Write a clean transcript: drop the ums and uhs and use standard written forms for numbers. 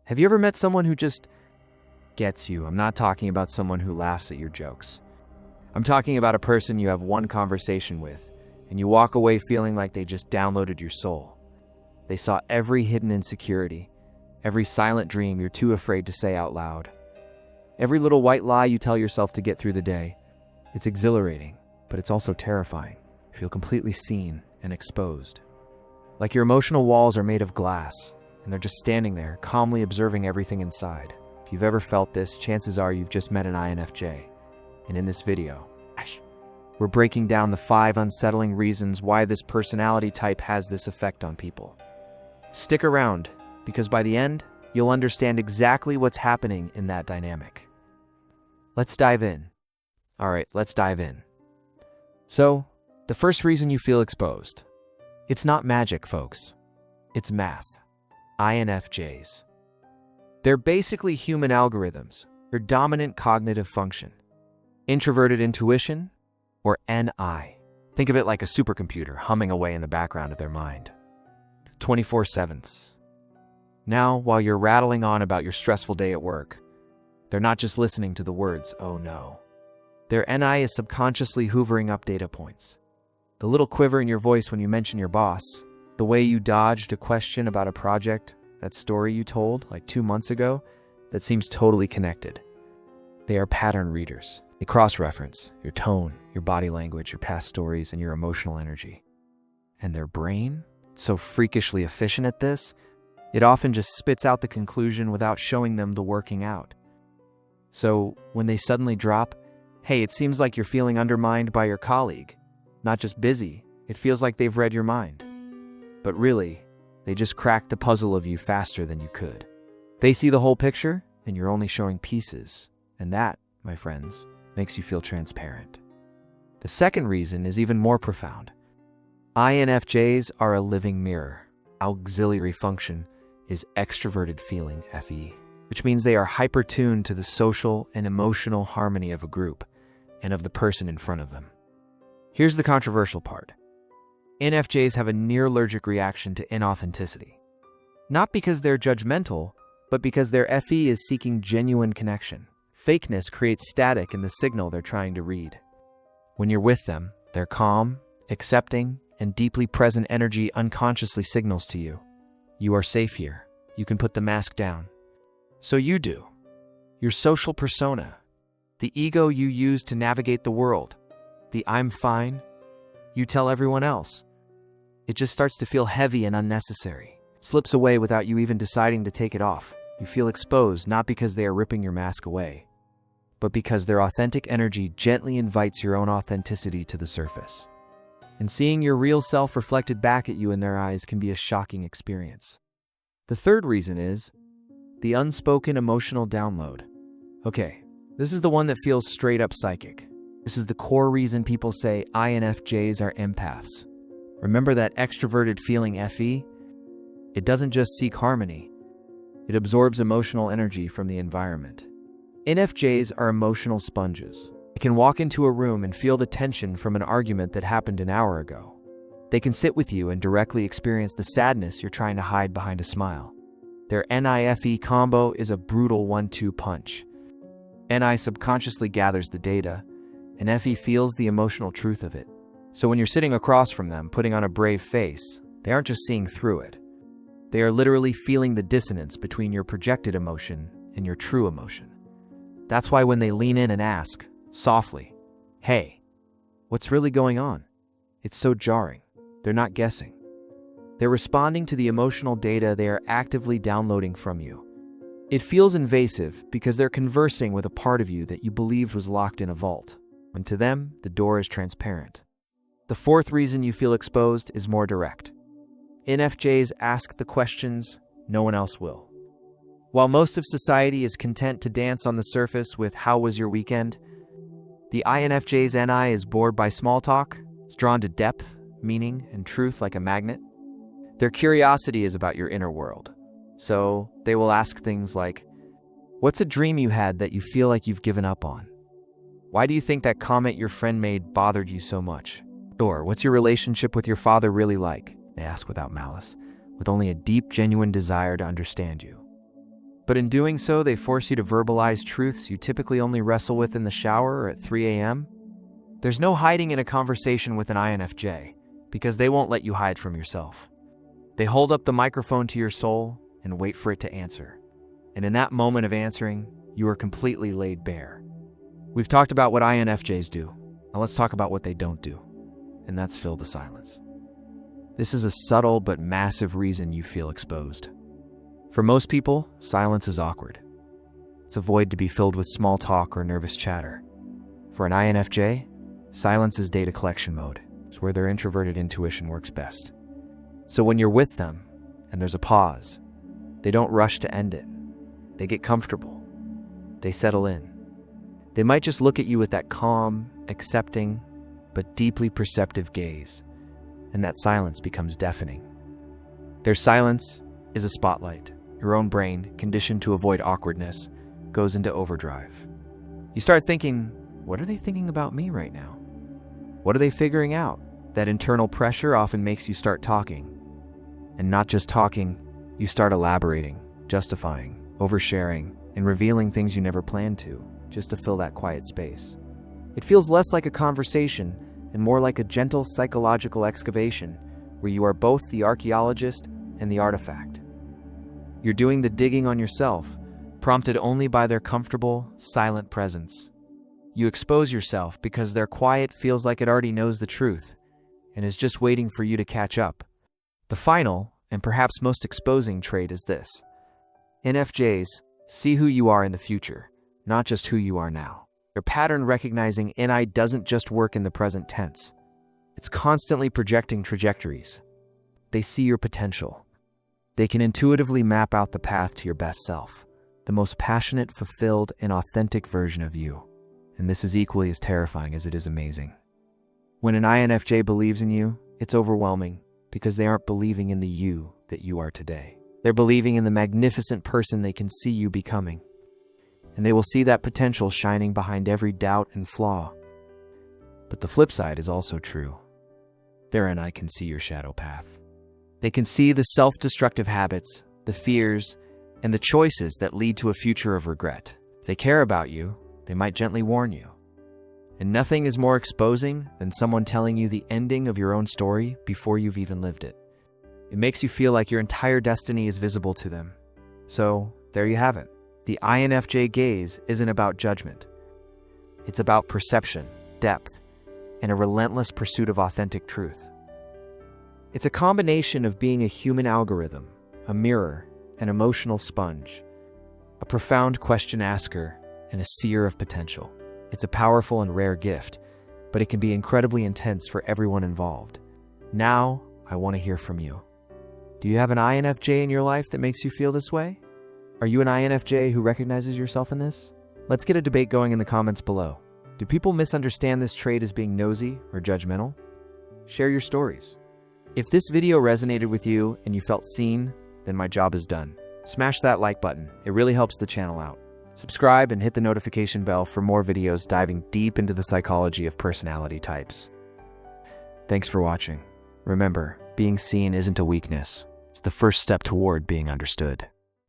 Have you ever met someone who just gets you? I'm not talking about someone who laughs at your jokes. I'm talking about a person you have one conversation with, and you walk away feeling like they just downloaded your soul. They saw every hidden insecurity, every silent dream you're too afraid to say out loud, every little white lie you tell yourself to get through the day. It's exhilarating, but it's also terrifying. You feel completely seen and exposed. Like your emotional walls are made of glass, and they're just standing there, calmly observing everything inside. If you've ever felt this, chances are you've just met an INFJ. And in this video, we're breaking down the 5 unsettling reasons why this personality type has this effect on people. Stick around, because by the end, you'll understand exactly what's happening in that dynamic. Let's dive in. All right, let's dive in. So, the first reason you feel exposed. It's not magic, folks. It's math. INFJs. They're basically human algorithms, their dominant cognitive function. Introverted intuition, or NI. Think of it like a supercomputer humming away in the background of their mind. 24/7. Now, while you're rattling on about your stressful day at work, they're not just listening to the words, oh no. Their NI is subconsciously hoovering up data points. The little quiver in your voice when you mention your boss, the way you dodged a question about a project, that story you told like 2 months ago, that seems totally connected. They are pattern readers. They cross-reference your tone, your body language, your past stories, and your emotional energy. And their brain, so freakishly efficient at this, it often just spits out the conclusion without showing them the working out. So when they suddenly drop, hey, it seems like you're feeling undermined by your colleague. Not just busy, it feels like they've read your mind. But really, they just cracked the puzzle of you faster than you could. They see the whole picture, and you're only showing pieces. And that, my friends, makes you feel transparent. The second reason is even more profound. INFJs are a living mirror. Auxiliary function is extroverted feeling, FE, which means they are hyper-tuned to the social and emotional harmony of a group and of the person in front of them. Here's the controversial part. INFJs have a near-allergic reaction to inauthenticity. Not because they're judgmental, but because their FE is seeking genuine connection. Fakeness creates static in the signal they're trying to read. When you're with them, their calm, accepting, and deeply present energy unconsciously signals to you, you are safe here. You can put the mask down. So you do. Your social persona, the ego you use to navigate the world, the I'm fine, you tell everyone else. It just starts to feel heavy and unnecessary. It slips away without you even deciding to take it off. You feel exposed not because they are ripping your mask away, but because their authentic energy gently invites your own authenticity to the surface. And seeing your real self reflected back at you in their eyes can be a shocking experience. The third reason is the unspoken emotional download. Okay, this is the one that feels straight up psychic. This is the core reason people say INFJs are empaths. Remember that extroverted feeling FE? It doesn't just seek harmony. It absorbs emotional energy from the environment. INFJs are emotional sponges. They can walk into a room and feel the tension from an argument that happened an hour ago. They can sit with you and directly experience the sadness you're trying to hide behind a smile. Their NI-FE combo is a brutal 1-2 punch. NI subconsciously gathers the data, and FE feels the emotional truth of it. So when you're sitting across from them, putting on a brave face, they aren't just seeing through it. They are literally feeling the dissonance between your projected emotion and your true emotion. That's why when they lean in and ask, softly, hey, what's really going on? It's so jarring. They're not guessing. They're responding to the emotional data they are actively downloading from you. It feels invasive because they're conversing with a part of you that you believed was locked in a vault, when to them, the door is transparent. The fourth reason you feel exposed is more direct. INFJs ask the questions no one else will. While most of society is content to dance on the surface with "How was your weekend?", the INFJ's NI is bored by small talk. It's drawn to depth, meaning, and truth like a magnet. Their curiosity is about your inner world. So they will ask things like, what's a dream you had that you feel like you've given up on? Why do you think that comment your friend made bothered you so much? Or what's your relationship with your father really like? They ask without malice, with only a deep, genuine desire to understand you. But in doing so, they force you to verbalize truths you typically only wrestle with in the shower or at 3 a.m. There's no hiding in a conversation with an INFJ, because they won't let you hide from yourself. They hold up the microphone to your soul and wait for it to answer. And in that moment of answering, you are completely laid bare. We've talked about what INFJs do. Now let's talk about what they don't do. And that's fill the silence. This is a subtle but massive reason you feel exposed. For most people, silence is awkward. It's a void to be filled with small talk or nervous chatter. For an INFJ, silence is data collection mode. It's where their introverted intuition works best. So when you're with them and there's a pause, they don't rush to end it. They get comfortable. They settle in. They might just look at you with that calm, accepting, but deeply perceptive gaze, and that silence becomes deafening. Their silence is a spotlight. Your own brain, conditioned to avoid awkwardness, goes into overdrive. You start thinking, what are they thinking about me right now? What are they figuring out? That internal pressure often makes you start talking. And not just talking, you start elaborating, justifying, oversharing, and revealing things you never planned to, just to fill that quiet space. It feels less like a conversation and more like a gentle psychological excavation where you are both the archaeologist and the artifact. You're doing the digging on yourself, prompted only by their comfortable, silent presence. You expose yourself because their quiet feels like it already knows the truth and is just waiting for you to catch up. The final, and perhaps most exposing trait is this. INFJs see who you are in the future, not just who you are now. Their pattern recognizing NI doesn't just work in the present tense. It's constantly projecting trajectories. They see your potential. They can intuitively map out the path to your best self, the most passionate, fulfilled, and authentic version of you. And this is equally as terrifying as it is amazing. When an INFJ believes in you, it's overwhelming because they aren't believing in the you that you are today. They're believing in the magnificent person they can see you becoming. And they will see that potential shining behind every doubt and flaw. But the flip side is also true. Their NI can see your shadow path. They can see the self-destructive habits, the fears, and the choices that lead to a future of regret. If they care about you, they might gently warn you. And nothing is more exposing than someone telling you the ending of your own story before you've even lived it. It makes you feel like your entire destiny is visible to them. So, there you have it. The INFJ gaze isn't about judgment. It's about perception, depth, and a relentless pursuit of authentic truth. It's a combination of being a human algorithm, a mirror, an emotional sponge, a profound question asker, and a seer of potential. It's a powerful and rare gift, but it can be incredibly intense for everyone involved. Now, I want to hear from you. Do you have an INFJ in your life that makes you feel this way? Are you an INFJ who recognizes yourself in this? Let's get a debate going in the comments below. Do people misunderstand this trait as being nosy or judgmental? Share your stories. If this video resonated with you and you felt seen, then my job is done. Smash that like button. It really helps the channel out. Subscribe and hit the notification bell for more videos diving deep into the psychology of personality types. Thanks for watching. Remember, being seen isn't a weakness. It's the first step toward being understood.